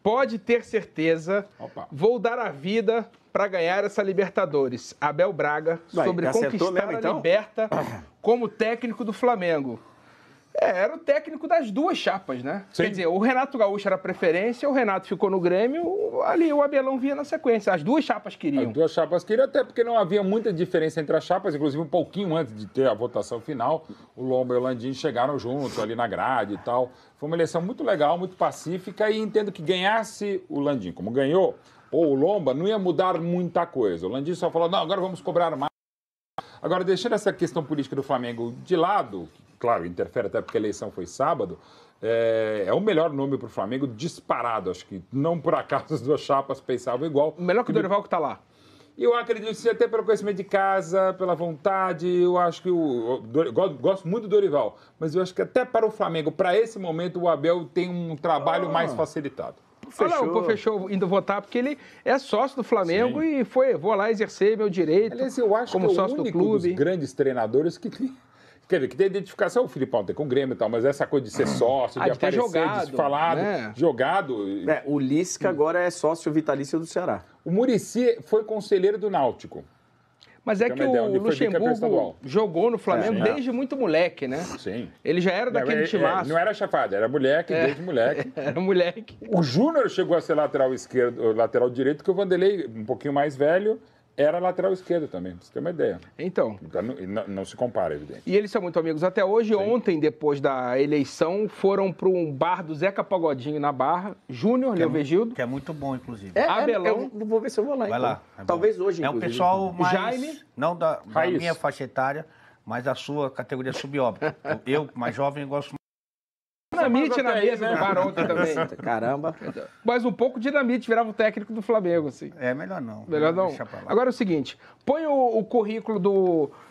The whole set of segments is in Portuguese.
Pode ter certeza, Opa. vou dar a vida para ganhar essa Libertadores. Abel Braga, sobre conquistar mesmo, então? a Liberta como técnico do Flamengo. Era o técnico das duas chapas, né? Sim. Quer dizer, o Renato Gaúcho era a preferência, o Renato ficou no Grêmio, ali o Abelão vinha na sequência. As duas chapas queriam. As duas chapas queriam, até porque não havia muita diferença entre as chapas, inclusive um pouquinho antes de ter a votação final, o Lomba e o Landim chegaram juntos ali na grade e tal. Foi uma eleição muito legal, muito pacífica, e entendo que ganhasse o Landim como ganhou, ou o Lomba, não ia mudar muita coisa. O Landim só falou, não, agora vamos cobrar mais. Agora, deixando essa questão política do Flamengo de lado, claro, interfere até porque a eleição foi sábado, é o melhor nome para o Flamengo disparado. Acho que não por acaso as duas chapas pensavam igual. Melhor que o Dorival que está lá. Eu acredito que até pelo conhecimento de casa, pela vontade, eu acho que gosto muito do Dorival, mas eu acho que até para o Flamengo, para esse momento, o Abel tem um trabalho mais facilitado. Fechou indo votar, porque ele é sócio do Flamengo. Sim. E vou lá exercer meu direito. Aliás, eu acho como que sócio o único do clube. dos grandes treinadores que tem. Quer dizer, que tem identificação, o Filipão tem com o Grêmio e tal, mas essa coisa de ser sócio, de aparecer, jogado, de falado, né? jogado. O Lisca agora é sócio vitalício do Ceará. O Muricy foi conselheiro do Náutico. Mas é que o Luxemburgo jogou no Flamengo desde muito moleque, né? Sim. Ele já era daquele timaço. Não era chafado, era moleque, desde moleque. Era moleque. O Júnior chegou a ser lateral esquerdo, lateral direito, que o Vanderlei, um pouquinho mais velho, era lateral esquerdo também, pra você ter uma ideia. Então. Não se compara, evidente. E eles são muito amigos até hoje. Sim. Ontem, depois da eleição, foram para um bar do Zeca Pagodinho na Barra. Júnior, Leovegildo. Que é muito bom, inclusive. Abelão. Eu vou ver se eu vou lá. Vai então. lá. Talvez hoje, inclusive. inclusive. É o pessoal mais... Jaime. Não da minha faixa etária, mas da sua categoria subóbito. Eu, mais jovem, gosto mais. Dinamite na mesa do bar ontem também. Caramba. Mas um pouco Dinamite virava o técnico do Flamengo, assim. Melhor não. Melhor não. Agora é o seguinte, põe o currículo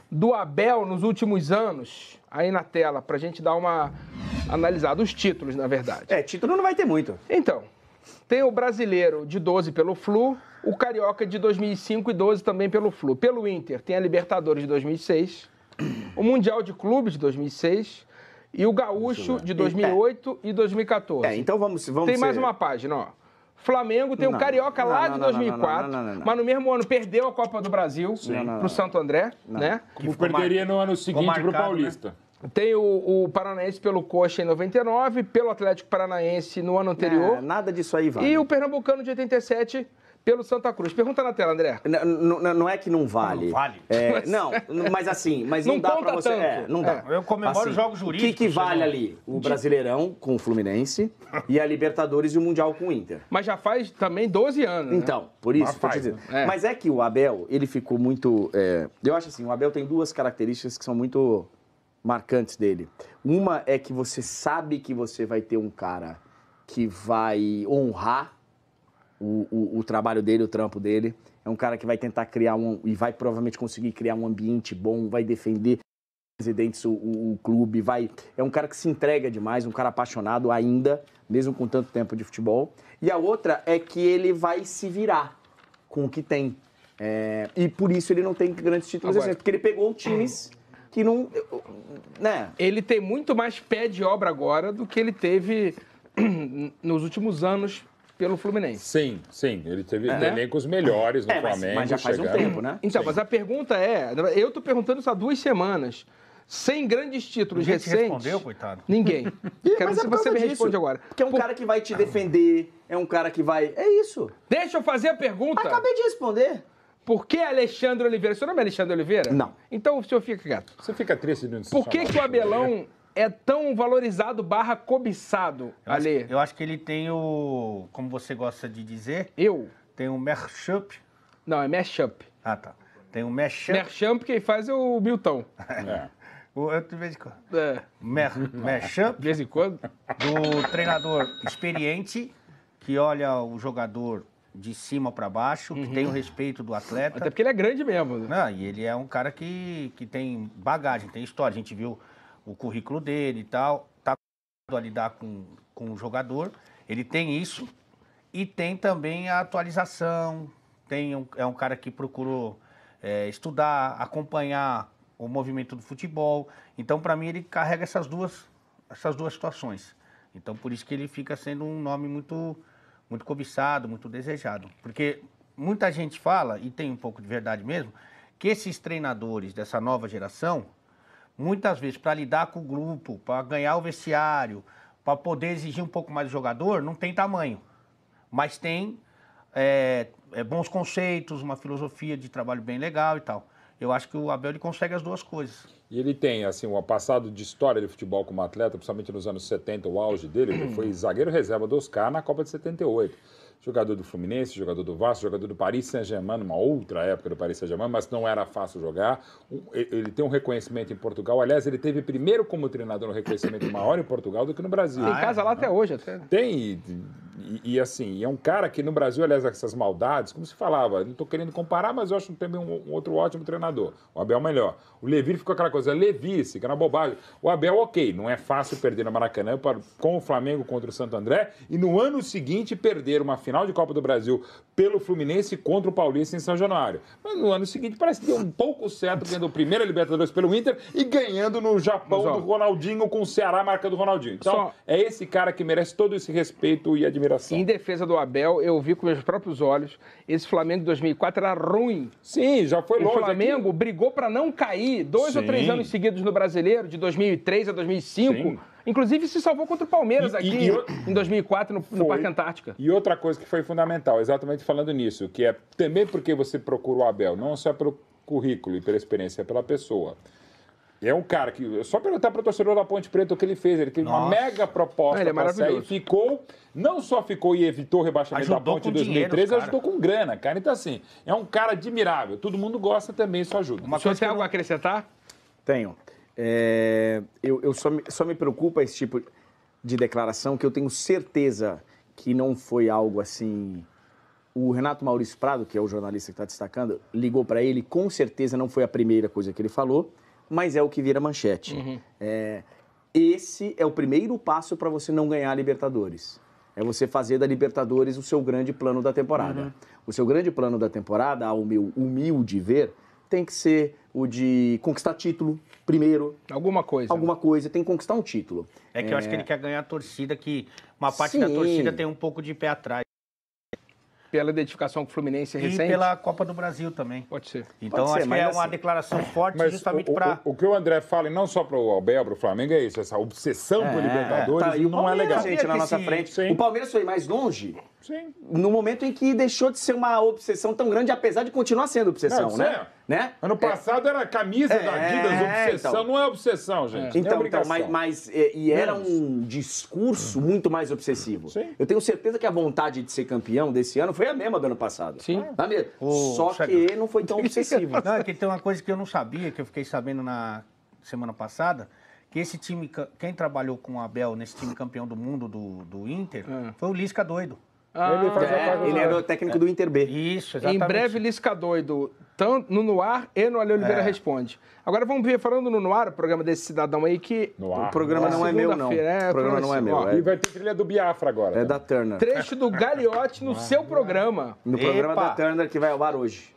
do Abel nos últimos anos aí na tela, pra gente dar uma analisada. Os títulos, na verdade. Título não vai ter muito. Então, tem o Brasileiro de 12 pelo Flu, o Carioca de 2005 e 12 também pelo Flu. Pelo Inter, tem a Libertadores de 2006, o Mundial de Clubes de 2006... E o Gaúcho de 2008 e 2014. Então vamos tem mais uma página, ó. Flamengo tem o Carioca lá de 2004, mas no mesmo ano perdeu a Copa do Brasil pro Santo André, né? Que perderia no ano seguinte pro Paulista. Né? Tem o Paranaense pelo Coxa em 99, pelo Atlético Paranaense no ano anterior. Nada disso aí vale. E o Pernambucano de 87 pelo Santa Cruz. Pergunta na tela, André. Não é que não vale. Não vale. Mas assim, mas não não dá conta pra você. tanto. Não dá. Eu comemoro os jogos jurídicos. O que vale ali? O Brasileirão com o Fluminense e a Libertadores e o Mundial com o Inter. Mas já faz também 12 anos. Então, né? por isso, estou dizendo. Mas é que o Abel, ele ficou muito. Eu acho assim, o Abel tem duas características que são muito marcantes dele. Uma é que você sabe que você vai ter um cara que vai honrar o trabalho dele, o trampo dele. É um cara que vai tentar criar e vai provavelmente conseguir criar um ambiente bom, vai defender os presidentes, o clube, é um cara que se entrega demais, um cara apaixonado ainda, mesmo com tanto tempo de futebol. E a outra é que ele vai se virar com o que tem. E por isso ele não tem grandes títulos, porque ele pegou times que não... Né? Ele tem muito mais pé de obra agora do que ele teve nos últimos anos pelo Fluminense. Sim. Ele teve elencos melhores no Flamengo. Mas já faz um tempo, né? Então, mas a pergunta é... Eu tô perguntando isso há 2 semanas. Sem grandes títulos recentes... Ninguém te respondeu, coitado? Ninguém. Quero ver se você me responde agora. Porque é um cara que vai te defender, é um cara que vai... É isso. Deixa eu fazer a pergunta. Acabei de responder. Por que Alexandre Oliveira? Seu nome é Alexandre Oliveira? Não. Então o senhor fica quieto. Você fica triste de não se Por que o Abelão é tão valorizado / cobiçado, Ale? Eu acho que ele tem o... Como você gosta de dizer... Tem o mashup. Não, é mashup. Ah, tá. Tem o mashup. Mashup quem faz é o Milton. Eu de vez em quando. Mashup. De vez em quando. Do treinador experiente que olha o jogador de cima para baixo, que tem o respeito do atleta. Até porque ele é grande mesmo. Não, e ele é um cara que tem bagagem, tem história. A gente viu o currículo dele e tal. Tá acostumado a lidar com o jogador. Ele tem isso. E tem também a atualização. É um cara que procurou estudar, acompanhar o movimento do futebol. Então, para mim, ele carrega essas duas situações. Então, por isso que ele fica sendo um nome muito muito cobiçado, muito desejado. Porque muita gente fala, e tem um pouco de verdade mesmo, que esses treinadores dessa nova geração, muitas vezes, para lidar com o grupo, para ganhar o vestiário, para poder exigir um pouco mais do jogador, não tem tamanho. Mas tem bons conceitos, uma filosofia de trabalho bem legal e tal. Eu acho que o Abel ele consegue as duas coisas. E ele tem, assim, um passado de história de futebol como atleta, principalmente nos anos 70, o auge dele, ele foi zagueiro reserva do Oscar na Copa de 78. Jogador do Fluminense, jogador do Vasco, jogador do Paris Saint-Germain, numa outra época do Paris Saint-Germain, mas não era fácil jogar. Ele tem um reconhecimento em Portugal. Aliás, ele teve primeiro como treinador um reconhecimento maior em Portugal do que no Brasil. Tem casa lá até hoje. Até. Tem, assim, é um cara que no Brasil, aliás, essas maldades, como se falava, não estou querendo comparar, mas eu acho também um outro ótimo treinador. O Abel melhor. O Levi ficou aquela coisa, levice, que era bobagem. O Abel, ok, não é fácil perder no Maracanã com o Flamengo contra o Santo André e no ano seguinte perder uma final de Copa do Brasil pelo Fluminense contra o Paulista em São Januário. Mas no ano seguinte parece que deu um pouco certo, ganhando a primeira Libertadores pelo Inter e ganhando no Japão do Ronaldinho com o Ceará marcando o Ronaldinho. Então, é esse cara que merece todo esse respeito e admiração. Em defesa do Abel, eu vi com meus próprios olhos, esse Flamengo de 2004 era ruim. Sim, já foi longe. O Flamengo brigou para não cair 2 ou 3 anos seguidos no Brasileiro, de 2003 a 2005. Sim. Inclusive se salvou contra o Palmeiras aqui em 2004 no Parque Antártica. E outra coisa que foi fundamental, exatamente falando nisso, que é também porque você procura o Abel, não só pelo currículo e pela experiência, é pela pessoa. É um cara que, só perguntar para o torcedor da Ponte Preta o que ele fez, ele teve uma mega proposta para sair e ficou, não só ficou e evitou o rebaixamento da Ponte em 2013, ajudou com grana, cara. Então assim, é um cara admirável, todo mundo gosta também, isso ajuda. O senhor tem algo a acrescentar? Tenho. Eu só me preocupa esse tipo de declaração, que eu tenho certeza que não foi algo assim. O Renato Maurício Prado, que é o jornalista que está destacando, ligou para ele, com certeza não foi a primeira coisa que ele falou, mas é o que vira manchete. Uhum. Esse é o primeiro passo para você não ganhar a Libertadores. É você fazer da Libertadores o seu grande plano da temporada. Uhum. O seu grande plano da temporada, ao meu humilde ver, tem que ser o de conquistar título primeiro. Alguma coisa. Tem que conquistar um título. É que eu acho que ele quer ganhar a torcida, que uma parte da torcida tem um pouco de pé atrás. Pela identificação com o Fluminense recente? E pela Copa do Brasil também. Pode ser. Então acho que é uma declaração forte justamente para... O que o André fala, e não só para o Abel, para o Flamengo, é isso. Essa obsessão por Libertadores e não é legal. Gente, na nossa frente. Sim. O Palmeiras foi mais longe. Sim. No momento em que deixou de ser uma obsessão tão grande, apesar de continuar sendo obsessão, né? Ano passado era camisa da Adidas, obsessão. Então, não é obsessão, gente. Então, era um discurso muito mais obsessivo. Sim. Eu tenho certeza que a vontade de ser campeão desse ano foi a mesma do ano passado. Sim. Tá mesmo? Só que não foi tão obsessivo. Não, é que tem uma coisa que eu não sabia, que eu fiquei sabendo na semana passada, que esse time, quem trabalhou com o Abel nesse time campeão do mundo do Inter, foi o Lisca doido. Ele era o técnico do Inter B. Isso, exatamente. Em breve, Lisca doido, tanto no Noir e no Ale Oliveira Responde. Agora vamos ver, falando no Noir, o programa desse cidadão aí que... O programa não é meu, não. O programa não é meu. E vai ter trilha do Biafra agora. É da Turner. Trecho do Gagliotti no seu programa. No programa da Turner, que vai ao ar hoje.